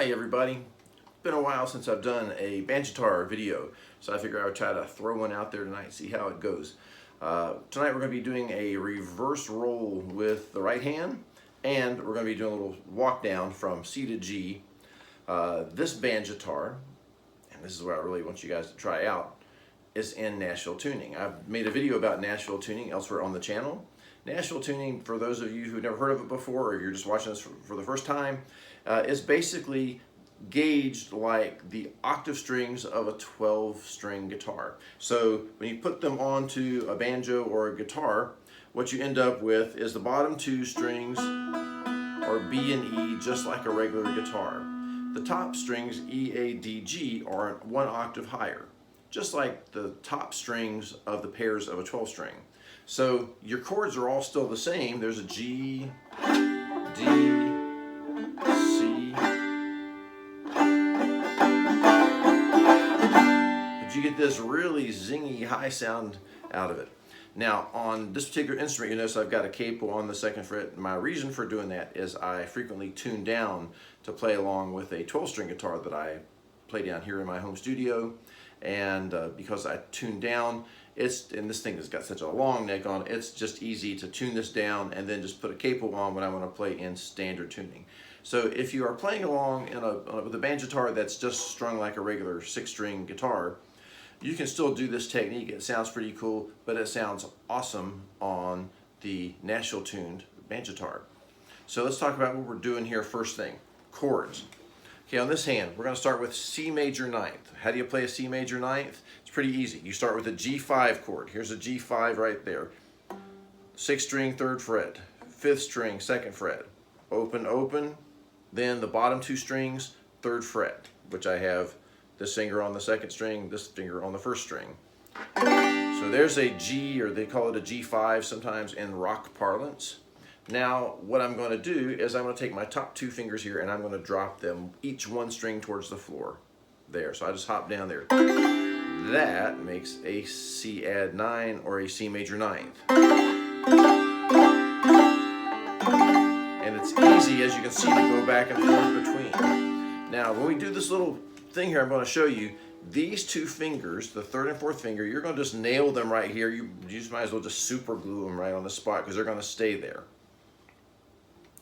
Hi everybody. It's been a while since I've done a Banjitar video, so I figured I would try to throw one out there tonight and see how it goes. Tonight we're going to be doing a reverse roll with the right hand, and we're going to be doing a little walk down from C to G. This Banjitar, and this is what I really want you guys to try out, is in Nashville tuning. I've made a video about Nashville tuning elsewhere on the channel. Nashville tuning, for those of you who've never heard of it before, or you're just watching this for the first time, is basically gauged like the octave strings of a 12-string guitar. So when you put them onto a banjo or a guitar, what you end up with is the bottom two strings are B and E, just like a regular guitar. The top strings, E, A, D, G, are one octave higher, just like the top strings of the pairs of a 12-string. So your chords are all still the same. There's a G, D, C. But you get this really zingy high sound out of it. Now on this particular instrument, you notice I've got a capo on the second fret. My reason for doing that is I frequently tune down to play along with a 12-string guitar that I play down here in my home studio. And because I tune down, and this thing has got such a long neck on it, it's just easy to tune this down and then just put a capo on when I want to play in standard tuning. So if you are playing along with a Banjitar that's just strung like a regular 6-string guitar, you can still do this technique. It sounds pretty cool, but it sounds awesome on the Nashville tuned Banjitar. So let's talk about what we're doing here first thing, chords. Okay, on this hand, we're going to start with C major ninth. How do you play a C major ninth? It's pretty easy. You start with a G5 chord. Here's a G5 right there. 6th string, 3rd fret. 5th string, 2nd fret. Open, open. Then the bottom 2 strings, 3rd fret, which I have this finger on the 2nd string, this finger on the 1st string. So there's a G, or they call it a G5 sometimes in rock parlance. Now, what I'm going to do is I'm going to take my top 2 fingers here and I'm going to drop them each 1 string towards the floor. There, so I just hop down there. That makes a C add 9 or a C major ninth. And it's easy, as you can see, to go back and forth between. Now, when we do this little thing here, I'm going to show you these 2 fingers, the 3rd and 4th finger, you're going to just nail them right here. You just might as well just super glue them right on the spot because they're going to stay there.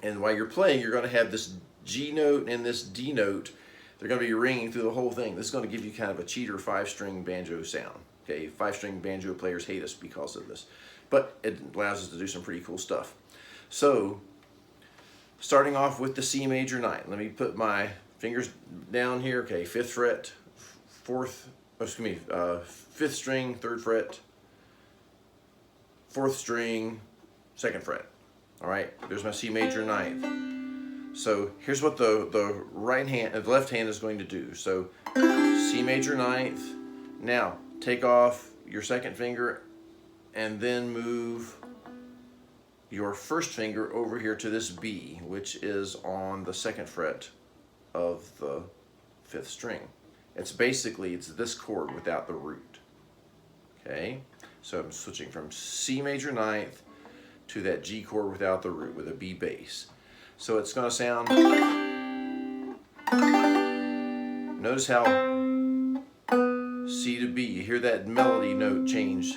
And while you're playing, you're going to have this G note and this D note. They're going to be ringing through the whole thing. This is going to give you kind of a cheater 5-string banjo sound. Okay, 5-string banjo players hate us because of this, but it allows us to do some pretty cool stuff. So, starting off with the C major ninth. Let me put my fingers down here. Okay, 5th fret, 5th string, 3rd fret, 4th string, 2nd fret. All right, there's my C major ninth. So here's what the left hand is going to do. So C major ninth. Now take off your 2nd finger and then move your 1st finger over here to this B, which is on the 2nd fret of the 5th string. It's this chord without the root. Okay, so I'm switching from C major ninth to that G chord without the root with a B bass. So it's going to sound, notice how C to B, you hear that melody note change.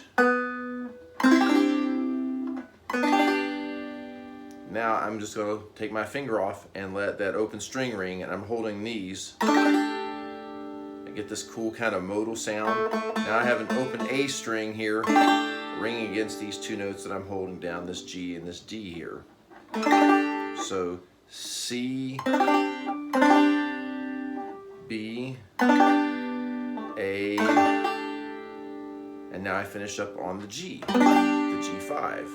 Now I'm just going to take my finger off and let that open string ring, and I'm holding these. I get this cool kind of modal sound. Now I have an open A string here ringing against these 2 notes that I'm holding down, this G and this D here. So C, B, A, and now I finish up on the G, the G5.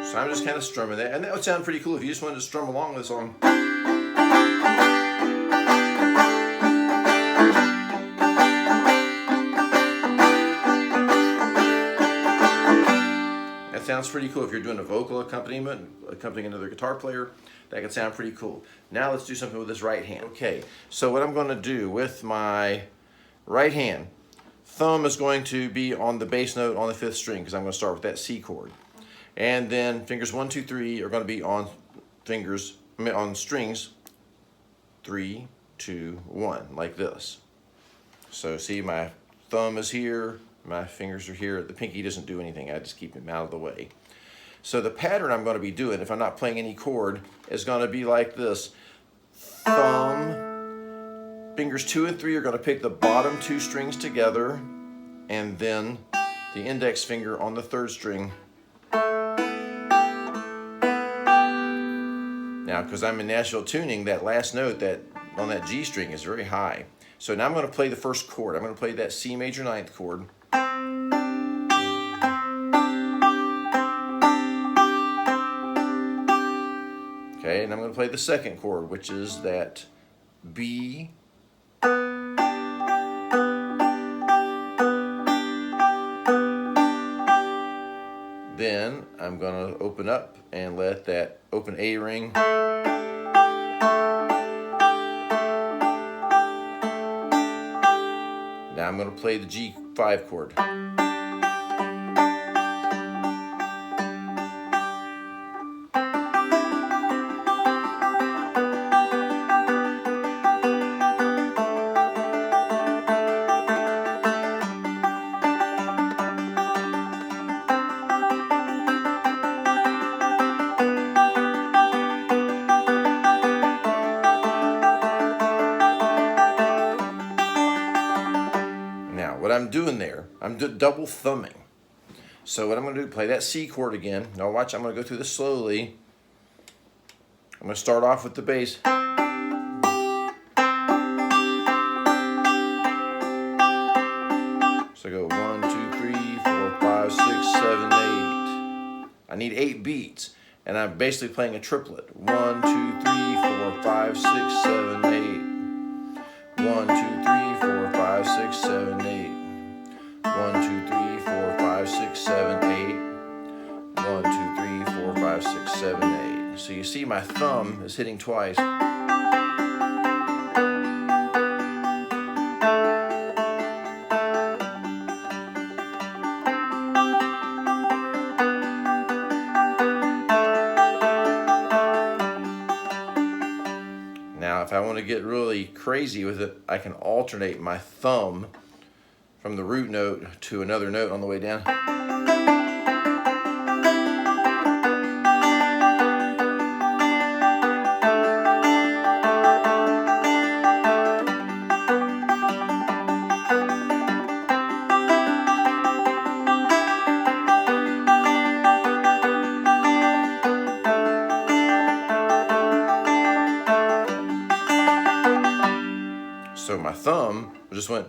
So I'm just kind of strumming that, and that would sound pretty cool if you just wanted to strum along with the song. That sounds pretty cool. If you're doing a vocal accompaniment, accompanying another guitar player, that can sound pretty cool. Now let's do something with this right hand. Okay, so what I'm going to do with my right hand, thumb is going to be on the bass note on the 5th string, because I'm going to start with that C chord. And then fingers 1, 2, 3 are going to be on strings 3, 2, 1, like this. So see, my thumb is here, my fingers are here. The pinky doesn't do anything. I just keep them out of the way. So the pattern I'm going to be doing, if I'm not playing any chord, is going to be like this. Thumb, fingers 2 and 3 are going to pick the bottom 2 strings together, and then the index finger on the 3rd string. Now, because I'm in Nashville tuning, that last note on that G string is very high. So now I'm going to play the first chord. I'm going to play that C major 9th chord. Okay, and I'm going to play the second chord, which is that B. Then I'm going to open up and let that open A ring. Now I'm going to play the G5 chord. What I'm doing there, I'm double thumbing. So what I'm going to do, play that C chord again. Now watch, I'm going to go through this slowly. I'm going to start off with the bass. So I go 1, 2, 3, 4, 5, 6, 7, 8. I need 8 beats. And I'm basically playing a triplet. 1, 2, 3, 4, 5, 6, 7, 8. 1, 2, 3, 4, 5, 6, 7, 8. 1, 2, 3, 4, 5, 6, 7, 8. 1, 2, 3, 4, 5, 6, 7, 8. So you see my thumb is hitting twice. Now, if I want to get really crazy with it, I can alternate my thumb from the root note to another note on the way down. So my thumb just went.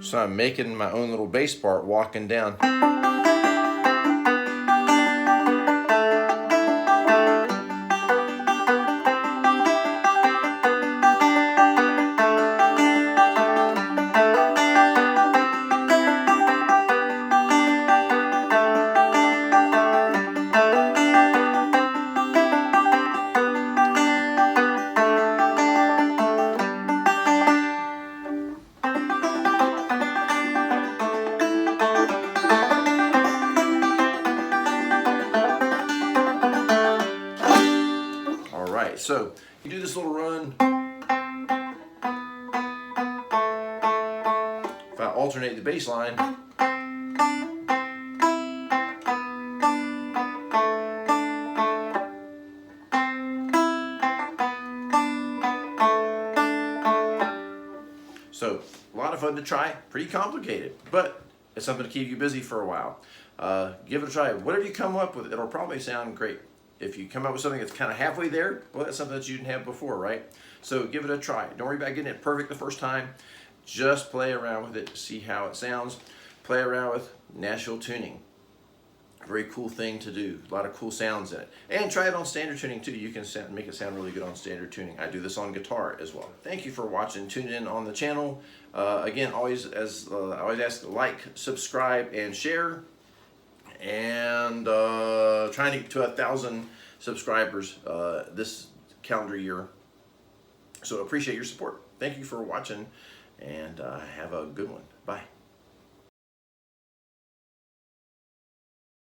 So I'm making my own little bass part walking down. So you do this little run. If I alternate the bass line, so a lot of fun to try, pretty complicated, but it's something to keep you busy for a while. Give it a try. Whatever you come up with, it'll probably sound great. If you come up with something that's kind of halfway there, well, that's something that you didn't have before, right? So give it a try. Don't worry about getting it perfect the first time. Just play around with it, see how it sounds. Play around with Nashville tuning. Very cool thing to do. A lot of cool sounds in it. And try it on standard tuning too. You can make it sound really good on standard tuning. I do this on guitar as well. Thank you for watching. Tune in on the channel. Again, always I always ask, like, subscribe, and share. And trying to get to 1,000 subscribers this calendar year. So appreciate your support. Thank you for watching, and have a good one. Bye.